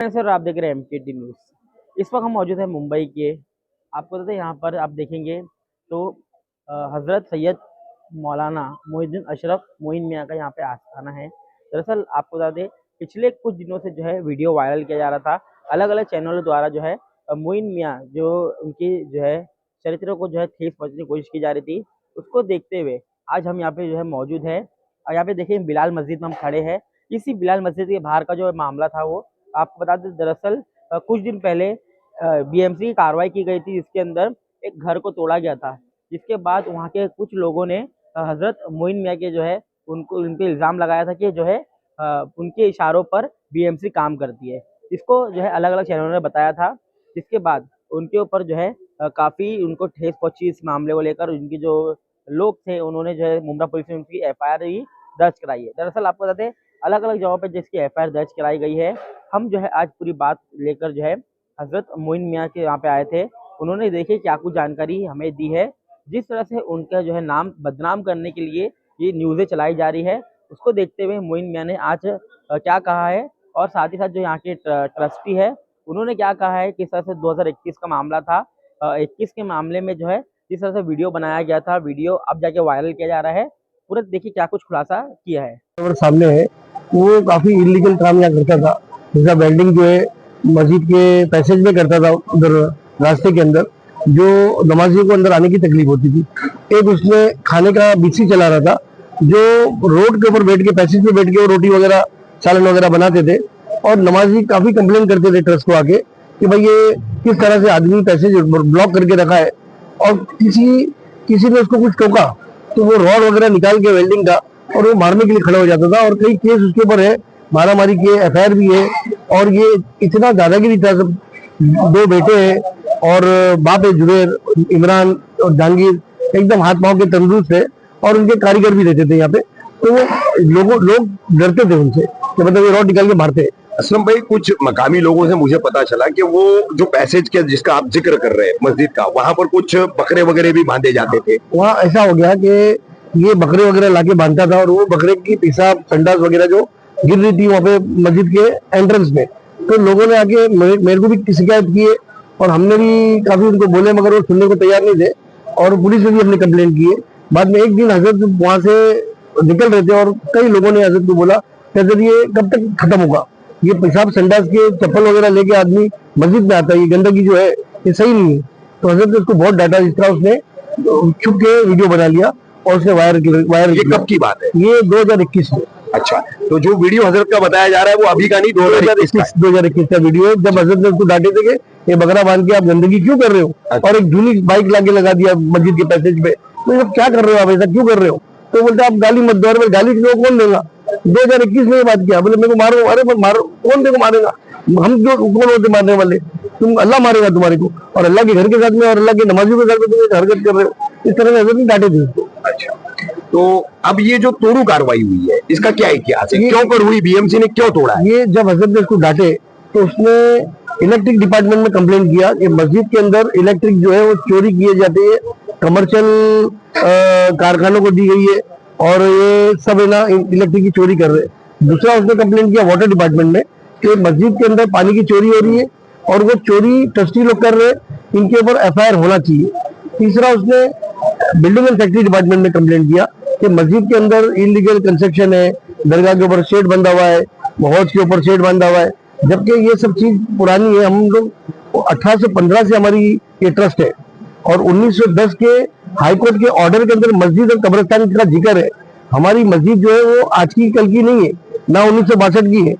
Sir आप देख रहे हैं एमकेटी न्यूज़। इस वक्त हम मौजूद हैं मुंबई के। आपको बता दें यहाँ पर आप देखेंगे तो हज़रत सैयद मौलाना मोइनुद्दीन अशरफ मोइन मियाँ का यहाँ पे आस्थाना है। दरअसल आपको बता दें पिछले कुछ दिनों से जो है वीडियो वायरल किया जा रहा था अलग अलग चैनलों द्वारा जो है मोइन मियाँ जो उनकी जो है चरित्र को जो है ठेस पहुँचने की कोशिश की जा रही थी, उसको देखते हुए आज हम यहाँ पे जो है मौजूद है। और यहाँ पे देखिए बिलाल मस्जिद में हम खड़े हैं। इसी बिलाल मस्जिद के बाहर का जो मामला था वो आपको बता दें। दरअसल कुछ दिन पहले बीएमसी की कार्रवाई की गई थी जिसके अंदर एक घर को तोड़ा गया था, जिसके बाद वहाँ के कुछ लोगों ने हजरत मोइन मियाँ के जो है उनको उन पे इल्ज़ाम लगाया था कि जो है उनके इशारों पर बीएमसी काम करती है। इसको जो है अलग अलग चैनलों ने बताया था, जिसके बाद उनके ऊपर जो है काफ़ी उनको ठेस पहुंची इस मामले को लेकर। उनके जो लोग थे उन्होंने जो है मुंब्रा पुलिस ने उनकी एफआईआर भी दर्ज कराई है। दरअसल आपको बता दें अलग अलग जगहों पर जिसकी एफआईआर दर्ज कराई गई है। हम जो है आज पूरी बात लेकर जो है हजरत मोइन मियाँ के यहाँ पे आए थे। उन्होंने देखिए क्या कुछ जानकारी हमें दी है। जिस तरह से उनका जो है नाम बदनाम करने के लिए ये न्यूज़ें चलाई जा रही है, उसको देखते हुए मोइन मियाँ ने आज क्या कहा है और साथ ही साथ जो यहाँ के ट्रस्टी है उन्होंने क्या कहा है। किस तरह से 2021 का मामला था, 21 के मामले में जो है जिस तरह से वीडियो बनाया गया था, वीडियो अब जाके वायरल किया जा रहा है। पूरा देखिए क्या कुछ खुलासा किया है। और सामने है वो काफी इलीगल काम यहाँ करता था, जैसा वेल्डिंग जो है मस्जिद के पैसेज में करता था, उधर रास्ते के अंदर जो नमाजियों को अंदर आने की तकलीफ होती थी। एक उसने खाने का बीसी चला रहा था जो रोड के ऊपर बैठ के पैसेज पे बैठ के वो रोटी वगैरह सालन वगैरह बनाते थे, और नमाजी काफी कंप्लेन करते थे ट्रस्ट को आके कि भाई ये किस तरह से आदमी पैसेज ब्लॉक करके रखा है। और किसी ने उसको कुछ टोका तो वो रॉड वगैरह निकाल के वेल्डिंग का और वो मारने के लिए खड़ा हो जाता था। और कई केस उसके ऊपर है, मारामारी के एफआईआर भी है। और ये इतना दादागिरी था, सब दो बेटे हैं और बाप है जुबैर, इमरान और जहांगीर एकदम हाथ पांव के तंदुरुस्त है, और उनके कारीगर भी रहते थे यहाँ पे। तो लोग डरते थे उनसे कि मतलब ये रॉड निकाल के मारते हैं। असलम भाई, कुछ मकामी लोगों से मुझे पता चला कि वो जो पैसेज के जिसका आप जिक्र कर रहे हैं मस्जिद का, वहां पर कुछ बकरे वगैरह भी बांधे जाते थे। वहाँ ऐसा हो गया कि ये बकरे वगैरह लाके बांधता था, और वो बकरे की पेशाब संडास वगैरह जो गिर रही थी वहाँ पे मस्जिद के एंट्रेंस में, तो लोगों ने आके मेरे को भी शिकायत की है, और हमने भी काफी उनको बोले मगर वो सुनने को तैयार नहीं थे, और पुलिस में भी हमने कंप्लेंट की है। बाद में एक दिन हजरत वहां से निकल रहे थे और कई लोगों ने हजरत को बोला कि हजरत ये कब तक खत्म होगा, ये पेशाब संडास के चप्पल वगैरह लेके आदमी मस्जिद में आता है, ये गंदगी जो है ये सही नहीं है। तो हजरत ने उसको बहुत डांटा, जिस तरह उसने छुप के वीडियो बना लिया और उसने वायरल। ये कब की बात है? ये 2021 में। अच्छा, तो जो वीडियो हजरत का बताया जा रहा है वो अभी का नहीं, 2021 का वीडियो है, जब हजरत ने उसको डांटे थे कि ये बकरा बांध के आप गंदगी क्यों कर रहे हो। अच्छा। और एक जूनी बाइक लाके लगा दिया मस्जिद के पैसेज पे। तो ये क्या कर रहे हो आप, ऐसा क्यों कर रहे हो। तो बोलते आप गाली मत दो। और गाली किसी कौन देगा, 2021 में ये बात किया। बोले मेरे को मारो, अरे मारो, कौन मेरे को मारेगा, हम जो कौन होते मारने वाले, तुम अल्लाह मारेगा तुम्हारे को, और अल्लाह के घर के साथ में और अल्लाह के नमाजियों के साथ में तुम हरकत कर रहे हो। इस तरह से हजरत ने डांटे थे उसको। अच्छा, तो अब ये जो तोड़ू कार्रवाई हुई है इसका क्या इतिहास है, क्यों कर हुई, बीएमसी ने क्यों तोड़ा है? ये जब हजरत ने उसको डांटे तो उसने इलेक्ट्रिक डिपार्टमेंट में कंप्लेंट किया कि मस्जिद के अंदर इलेक्ट्रिक जो है वो चोरी किए जाते हैं, कमर्शियल कारखानों को दी गई है, और ये सब है ना इलेक्ट्रिक की चोरी कर रहे हैं। दूसरा उसने कंप्लेंट किया वाटर डिपार्टमेंट में कि मस्जिद के अंदर पानी की चोरी हो रही है, और वो चोरी ट्रस्टी लोग कर रहे हैं, इनके ऊपर एफआईआर होना चाहिए। तीसरा उसने बिल्डिंग एंड फैक्ट्री डिपार्टमेंट में कंप्लेंट किया कि मस्जिद के अंदर इलीगल कंस्ट्रक्शन है, दरगाह के ऊपर शेड बंधा हुआ है, हौज के ऊपर शेड बंधा हुआ है, जबकि ये सब चीज पुरानी है। हम लोग 1815 से हमारी ये ट्रस्ट है, और 1910 के हाईकोर्ट के ऑर्डर के अंदर मस्जिद और कब्रिस्तान का जिक्र है। हमारी मस्जिद जो है वो आज की कल की नहीं है, ना 1962 की है।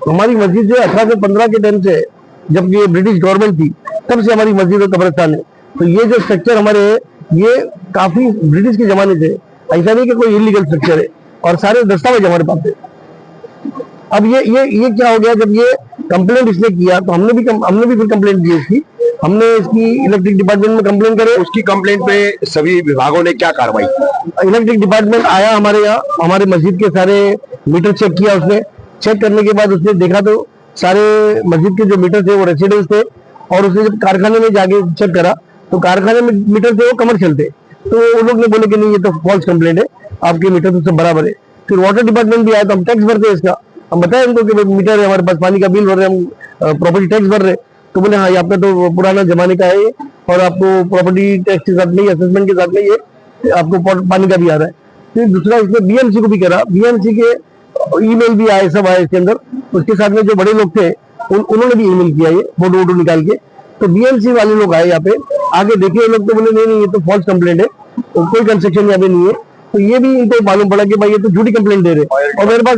हमारी मस्जिद जो है 1815 के टाइम से है, जब ये ब्रिटिश गवर्नमेंट थी तब से हमारी मस्जिद और कब्रिस्तान है। तो ये जो स्ट्रक्चर हमारे है ये काफी ब्रिटिश के जमाने से, ऐसा नहीं कि कोई इलीगल स्ट्रक्चर है, और सारे दस्तावेज हमारे पास है। अब ये क्या हो गया, जब ये कंप्लेंट इसने किया तो हमने भी फिर कंप्लेंट की इसकी। हमने इसकी इलेक्ट्रिक डिपार्टमेंट में कंप्लेंट करे। उसकी कंप्लेंट पे सभी विभागों ने क्या कार्रवाई की? इलेक्ट्रिक डिपार्टमेंट आया हमारे यहाँ, हमारे मस्जिद के सारे मीटर चेक किया उसने। चेक करने के बाद उसने देखा तो सारे मस्जिद के जो मीटर थे वो रेसिडेंस थे, और उसने जब कारखाने में जाके चेक करा तो कारखाने में मीटर थे वो कमर्शियल थे। तो वो लोग ने बोले कि नहीं ये तो फॉल्स कंप्लेंट है, आपके मीटर तो सब बराबर है। फिर वाटर डिपार्टमेंट भी आया तो हम टैक्स भरते हैं इसका, हम बताए उनको कि भाई मीटर है हमारे पास, पानी का बिल भर रहे हैं हम, प्रॉपर्टी टैक्स भर रहे हैं। तो बोले हाँ ये आपका तो पुराना जमाने का है ये, और आपको प्रॉपर्टी टैक्स के साथ नहीं, असेसमेंट के साथ नहीं, ये आपको पानी का भी आ रहा है। फिर दूसरा इसमें बीएमसी को भी करा, बीएमसी के ईमेल भी आए, सब आए इसके अंदर। उसके साथ में जो बड़े लोग थे उन्होंने भी ईमेल किया ये फोटो वोटो निकाल के। तो बीएमसी वाले लोग आए यहाँ पे, आगे देखे ये लोग, तो बोले नहीं नहीं ये तो फॉल्स कंप्लेंट है, तो कोई कंस्ट्रक्शन यहाँ पे नहीं है। तो ये भी इनको मालूम पड़ा कि भाई ये तो झूठी कंप्लेंट दे रहे। और मेरे पास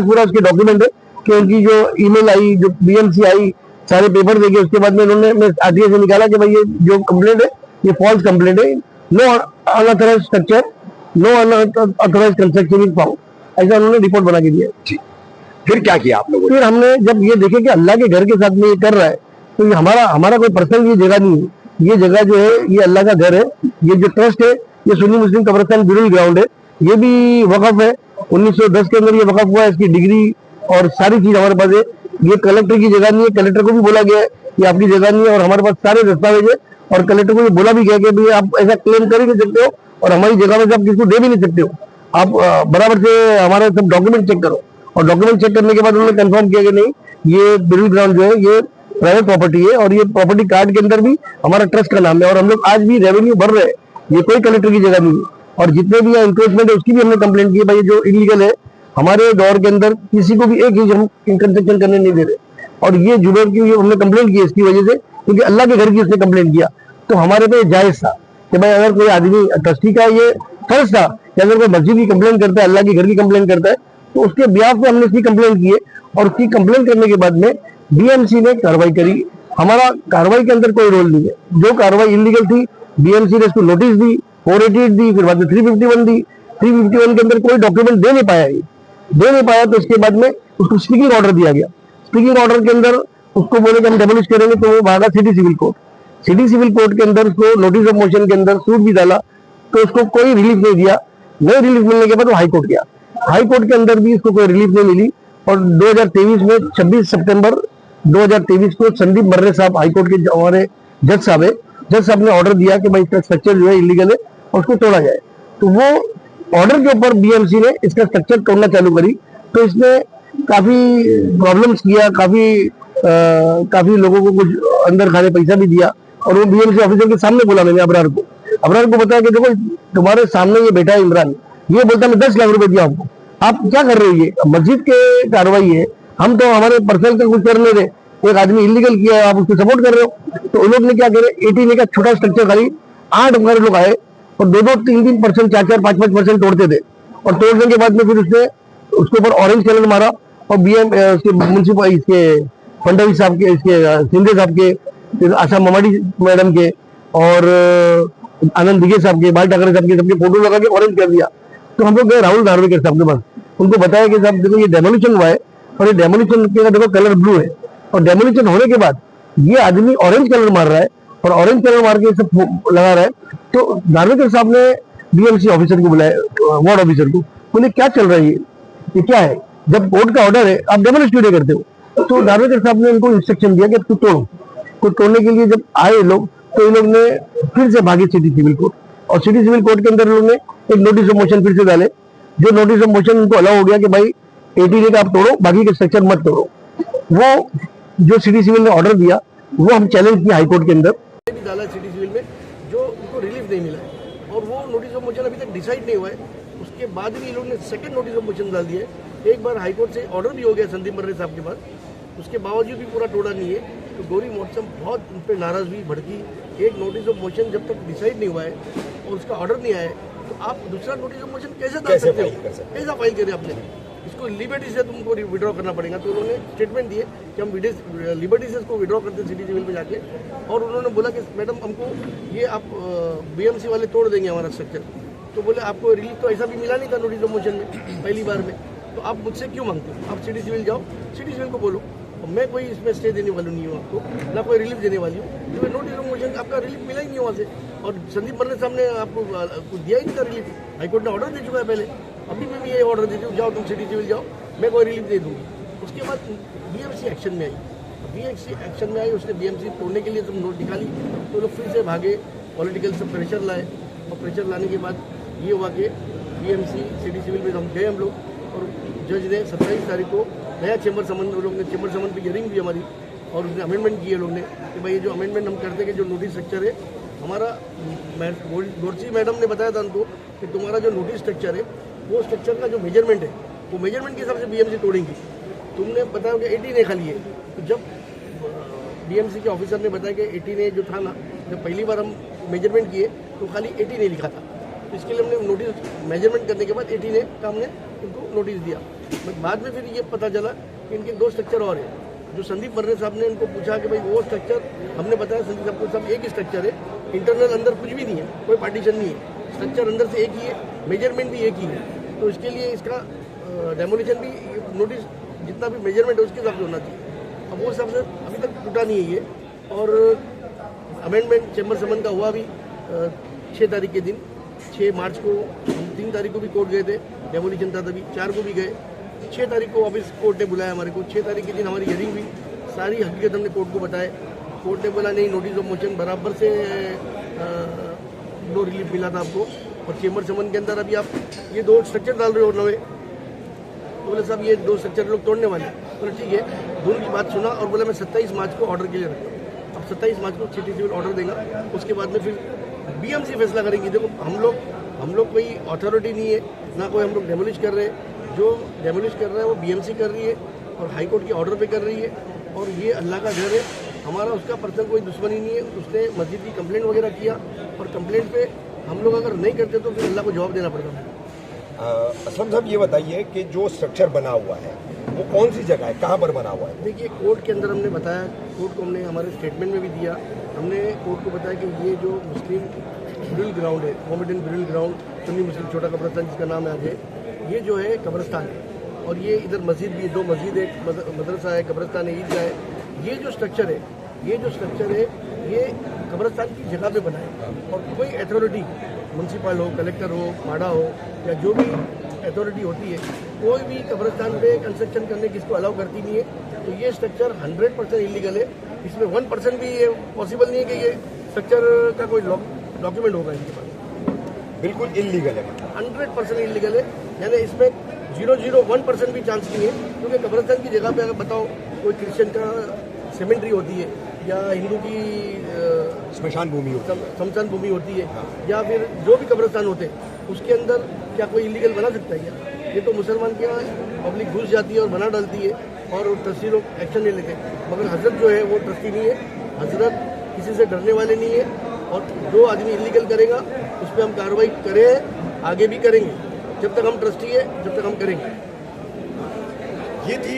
पूरा उसके डॉक्यूमेंट है कि उनकी जो ईमेल आई, जो बीएमसी आई, सारे पेपर देखे, उसके बाद में उन्होंने आरटीआई से निकाला कि भाई ये जो कंप्लेंट है ये फॉल्स कंप्लेंट है, no unauthorized structure, no unauthorized construction is found, ऐसा उन्होंने रिपोर्ट बना के दिया। फिर क्या किया आप लोगों ने? फिर हमने जब ये देखे कि अल्लाह के घर के साथ में ये कर रहा है, तो ये हमारा कोई पर्सनल ये जगह नहीं है, ये जगह जो है ये अल्लाह का घर है। ये जो ट्रस्ट है ये सुन्नी मुस्लिम कब्रिस्तान बिरुल ग्राउंड है, ये भी वक्फ है, 1910 के अंदर ये वक्फ हुआ है। इसकी डिग्री और सारी चीज हमारे पास है। ये कलेक्टर की जगह नहीं है, कलेक्टर को भी बोला गया है ये आपकी जगह नहीं है, और हमारे पास सारे दस्तावेज है। और कलेक्टर को ये बोला भी गया कि भाई आप ऐसा क्लेम कर ही नहीं सकते हो, और हमारी जगह में से आप किसको दे भी नहीं सकते हो, आप बराबर से हमारे सब डॉक्यूमेंट चेक करो। और डॉक्यूमेंट चेक करने के बाद उन्होंने कंफर्म किया कि नहीं ये बिरुल ग्राउंड जो है ये प्राइवेट प्रॉपर्टी है, और ये प्रॉपर्टी कार्ड के अंदर भी हमारा ट्रस्ट का नाम है, और हम लोग आज भी रेवेन्यू भर रहे हैं, ये कोई कलेक्टर की जगह नहीं है। और जितने भी इंक्रोचमेंट है उसकी भी हमने कंप्लेंट की, भाई जो इलीगल है, हमारे दौर के अंदर किसी को भी एक इंच हम कंस्ट्रक्शन करने नहीं दे रहे। और ये जुबैर की हमने कंप्लेंट की इसकी वजह से, क्योंकि अल्लाह के घर की उसने कंप्लेंट किया, तो हमारे पे जायज था कि भाई अगर कोई आदमी ट्रस्टी का ये फर्ज था कि अगर कोई मस्जिद की कंप्लेंट करता है, अल्लाह के घर की कंप्लेंट करता है, तो उसके ब्याह पे हमने इसकी कंप्लेंट की है। और उसकी कंप्लेंट करने के बाद में बीएमसी ने कार्रवाई करी। हमारा कार्रवाई के अंदर कोई रोल नहीं है, जो कार्रवाई इलीगल थी बीएमसी ने उसको नोटिस दी, 488 दी, फिर बाद में 351 दी। 351 के अंदर कोई डॉक्यूमेंट दे नहीं पाया, तो उसके बाद में उसको स्पीकिंग ऑर्डर दिया गया। स्पीकिंग ऑर्डर के अंदर उसको बोले कि हम डेमोलिश करेंगे, तो वो भागा city civil court. City civil court के अंदर उसको नोटिस ऑफ मोशन के अंदर सूट भी डाला, तो उसको कोई रिलीफ नहीं दिया। नहीं रिलीफ मिलने के बाद वो हाई कोर्ट गया, हाई कोर्ट के अंदर भी इसको कोई रिलीफ नहीं मिली। और 2023 में 26 सितंबर 2023 को संदीप मर्रे साहब हाई कोर्ट के हमारे जज साहब ने ऑर्डर दिया कि भाई इसका स्ट्रक्चर जो है इलीगल है और उसको तोड़ा जाए। तो वो ऑर्डर के ऊपर बीएमसी ने इसका स्ट्रक्चर तोड़ना चालू करी। तो इसने काफी प्रॉब्लम्स किया, काफी लोगों को कुछ अंदर खाने पैसा भी दिया। और वो बीएमसी ऑफिसर के सामने बोला मैंने अबरार को बताया कि देखो तुम्हारे सामने ये बैठा है इमरान, ये बोलता मैं 10 लाख रुपए दिया आपको, आप क्या कर रहे हो, ये मस्जिद के कार्रवाई है, हम तो हमारे पर्सनल का कुछ कर नहीं रहे, एक आदमी इलीगल किया है आप उसको सपोर्ट कर रहे हो। तो उन लोग ने क्या करे, 18 का छोटा स्ट्रक्चर खाली 8 हमारे लोग आए और 2-2, 3-3 परसेंट, 4-4, 5-5% तोड़ते थे। और तोड़ने के बाद में फिर उसने उसके ऊपर ऑरेंज कलर मारा। और उसके म्यूनसिपल इसके फडणवीस साहब के, इसके सिंधे साहब के, फिर आशा ममाडी मैडम के, और आनंद दिघे साहब के, बाल ठाकरे साहब के, सबके फोटो लगा के ऑरेंज कर दिया। तो हम लोग गए राहुल धारवेकर साहब के पास, उनको बताया कि साहब देखो ये डेमोलिशन हुआ है, और ये डेमोलिशन के देखो कलर ब्लू है, और डेमोलिशन होने के बाद ये आदमी ऑरेंज कलर मार रहा है, और ऑरेंज कलर मार के सब लगा रहा है। तो धारवेकर साहब ने बीएमसी ऑफिसर को बुलाया, वार्ड ऑफिसर को, बोले क्या चल रहा है ये क्या है, जब कोर्ट का ऑर्डर है आप डेमोलिश क्यों करते हो। तो धारवेकर साहब ने इनको इंस्ट्रक्शन दिया कि तू तोड़ो। तो तोड़ने के लिए जब आए लोग, तो इन लोग ने फिर से भागे सिटी सिविल कोर्ट, और सिटी सिविल कोर्ट के अंदर उन्होंने एक नोटिस ऑफ मोशन फिर से डाले। जो नोटिस ऑफ मोशन उनको अलाउ हो गया कि भाई 18 का आप तोड़ो, बाकी के स्ट्रक्चर मत तोड़ो। वो जो सिटी सिविल ने ऑर्डर दिया वो हम चैलेंज किया हाईकोर्ट के अंदर भी डाला सिटी सिविल में, जो उनको रिलीफ नहीं मिला है, और वो नोटिस ऑफ मोशन अभी तक डिसाइड नहीं हुआ है। उसके बाद भी लोगों ने सेकंड नोटिस ऑफ मोशन डाल दिया है। एक बार हाईकोर्ट से ऑर्डर भी हो गया संदीप मर्रे साहब के पास, उसके बावजूद भी पूरा तोड़ा नहीं है। तो गौरी महोत्सव बहुत उन पर नाराज हुई, भड़की। एक नोटिस ऑफ मोशन जब तक डिसाइड नहीं हुआ है और उसका ऑर्डर नहीं आया है, तो आप दूसरा नोटिस ऑफ मोशन कैसे डाल सकते हो, कैसा फाइल करें आपने, इसको लिबर्टी से तुमको विड्रॉ करना पड़ेगा। तो उन्होंने स्टेटमेंट दिए कि हम लिबर्टी से इसको विड्रॉ करते हैं सिटी सिविल में जाके। और उन्होंने बोला कि मैडम हमको ये आप बीएमसी वाले तोड़ देंगे हमारा स्ट्रक्चर। तो बोले आपको रिलीफ तो ऐसा भी मिला नहीं था नोटिस ऑफ मोशन में पहली बार में, तो आप मुझसे क्यों मांगते हो, आप सिटी सिविल जाओ, सिटी सिविल को बोलो, और मैं कोई इसमें स्टे देने वाली नहीं हूँ आपको, ना कोई रिलीफ देने वाली हूँ, क्योंकि नोटिस ऑफ मोशन आपका रिलीफ मिला ही नहीं वहाँ से। और संदीप मर्रे साहब ने आपको कुछ दिया ही नहीं था रिलीफ, हाईकोर्ट ने ऑर्डर दे चुका है पहले, अभी मैं भी ये ऑर्डर देती हूँ, जाओ तुम सिटी सिविल जाओ, मैं कोई रिलीफ दे दूँगी। उसके बाद बीएमसी एक्शन में आई, बीएमसी एक्शन में आई, उसने बीएमसी तोड़ने के लिए तुम नोट निकाली, तो लोग फिर से भागे, पॉलिटिकल से प्रेशर लाए, और प्रेशर लाने के बाद ये हुआ कि बीएमसी सिटी सिविल में हम गए हम लोग, और जज ने 27 तारीख को नया चेंबर समन, लोग ने चेंबर समन पे हियरिंग भी हमारी, और उसने अमेंडमेंट किए लोग ने कि भाई ये जो अमेंडमेंट हम करते कि जो नोटिस स्ट्रक्चर है हमारा, गोरसी मैडम ने बताया था हमको कि तुम्हारा जो नोटिस स्ट्रक्चर है वो स्ट्रक्चर का जो मेजरमेंट है वो मेजरमेंट के हिसाब से बीएमसी तोड़ेंगी। तुमने बताया कि 18 ए खाली है, तो जब बीएमसी के ऑफिसर ने बताया कि 18 ए जो था ना, जब पहली बार हम मेजरमेंट किए तो खाली 18 ए लिखा था, तो इसके लिए हमने नोटिस मेजरमेंट करने के बाद 18 ए का हमने इनको नोटिस दिया। बट बाद में फिर ये पता चला कि इनके 2 स्ट्रक्चर और है। जो संदीप मर्रे साहब ने इनको पूछा कि भाई वो स्ट्रक्चर, हमने बताया संदीप साहब को साहब एक ही स्ट्रक्चर है, इंटरनल अंदर कुछ भी नहीं है, कोई पार्टीशन नहीं है, स्ट्रक्चर अंदर से एक ही है, मेजरमेंट भी एक ही है, तो इसके लिए इसका डेमोलिशन भी नोटिस जितना भी मेजरमेंट है उसके हिसाब से होना चाहिए। अब वो हिसाब से अभी तक टूटा नहीं है ये। और अमेंडमेंट चेंबर समन का हुआ भी 6 तारीख के दिन, 6 मार्च को, हम 3 तारीख को भी कोर्ट गए थे, डेमोलिशन था तभी, 4 को भी गए, 6 तारीख को वापस कोर्ट ने बुलाया हमारे को। 6 तारीख के दिन हमारी हियरिंग हुई, सारी हकीकत हमने कोर्ट को बताए। कोर्ट ने बोला नहीं, नोटिस ऑफ मोशन बराबर से नो रिलीफ मिला था आपको, और चेंबर समन के अंदर अभी आप ये 2 स्ट्रक्चर डाल रहे हो नवे, तो बोले साहब ये 2 स्ट्रक्चर लोग तोड़ने वाले, बोले ठीक है। दोनों की बात सुना और बोला मैं 27 मार्च को ऑर्डर के लिए रखता हूँ। अब 27 मार्च को सिटी सिविल ऑर्डर देगा, उसके बाद में फिर बीएमसी फैसला करेंगी। देखो हम लोग कोई अथॉरिटी नहीं है, ना कोई हम लोग डेमोलिश कर रहे हैं, जो डेमोलिश कर रहा है वो बीएमसी कर रही है और हाई कोर्ट के ऑर्डर पे कर रही है, और ये अल्लाह का घर है, हमारा उसका पर्सनल कोई दुश्मनी नहीं है। उसने मस्जिद की कंप्लेंट वगैरह किया, और कंप्लेंट पे हम लोग अगर नहीं करते तो फिर अल्लाह को जवाब देना पड़ता है। असलम साहब ये बताइए कि जो स्ट्रक्चर बना हुआ है वो कौन सी जगह है, कहाँ पर बना हुआ है? देखिए कोर्ट के अंदर हमने बताया, कोर्ट को हमने हमारे स्टेटमेंट में भी दिया, हमने कोर्ट को बताया कि ये जो मुस्लिम ब्रिल ग्राउंड है, मोहम्मदन ब्रिल ग्राउंड, सुन्नी मुस्लिम छोटा कब्रिस्तान जिसका नाम है आगे, ये जो है कब्रिस्तान है, और ये इधर मस्जिद भी, 2 मस्जिद है, मदरसा है, कब्रिस्तान है, ईदगाह है। ये जो स्ट्रक्चर है ये कब्रिस्तान की जगह पे बना है, और कोई अथॉरिटी, म्यूनसिपल हो, कलेक्टर हो, माड़ा हो, या जो भी अथॉरिटी होती है, कोई भी कब्रिस्तान पे कंस्ट्रक्शन करने की इसको अलाउ करती नहीं है। तो ये स्ट्रक्चर 100% इलीगल है, इसमें 1% भी ये पॉसिबल नहीं है कि ये स्ट्रक्चर का कोई डॉक्यूमेंट होगा इनके पास। बिल्कुल इलीगल है, 100% इलीगल है, यानी इसमें 0.01% भी चांस नहीं है। क्योंकि कब्रिस्तान की जगह पे अगर बताओ कोई क्रिश्चियन का सेमेंट्री होती है, या हिंदू की स्मशान भूमि शमशान भूमि होती है, या फिर जो भी कब्रिस्तान होते हैं, उसके अंदर क्या कोई इलीगल बना सकता है क्या? ये तो मुसलमान के यहाँ पब्लिक घुस जाती है और बना डालती है, और ट्रस्टी लोग एक्शन नहीं लेते। मगर हजरत जो है वो ट्रस्टी नहीं है, हजरत किसी से डरने वाले नहीं है, और जो आदमी इलीगल करेगा उस पर हम कार्रवाई करें, आगे भी करेंगे, जब तक हम ट्रस्टी है जब तक हम करेंगे। ये थी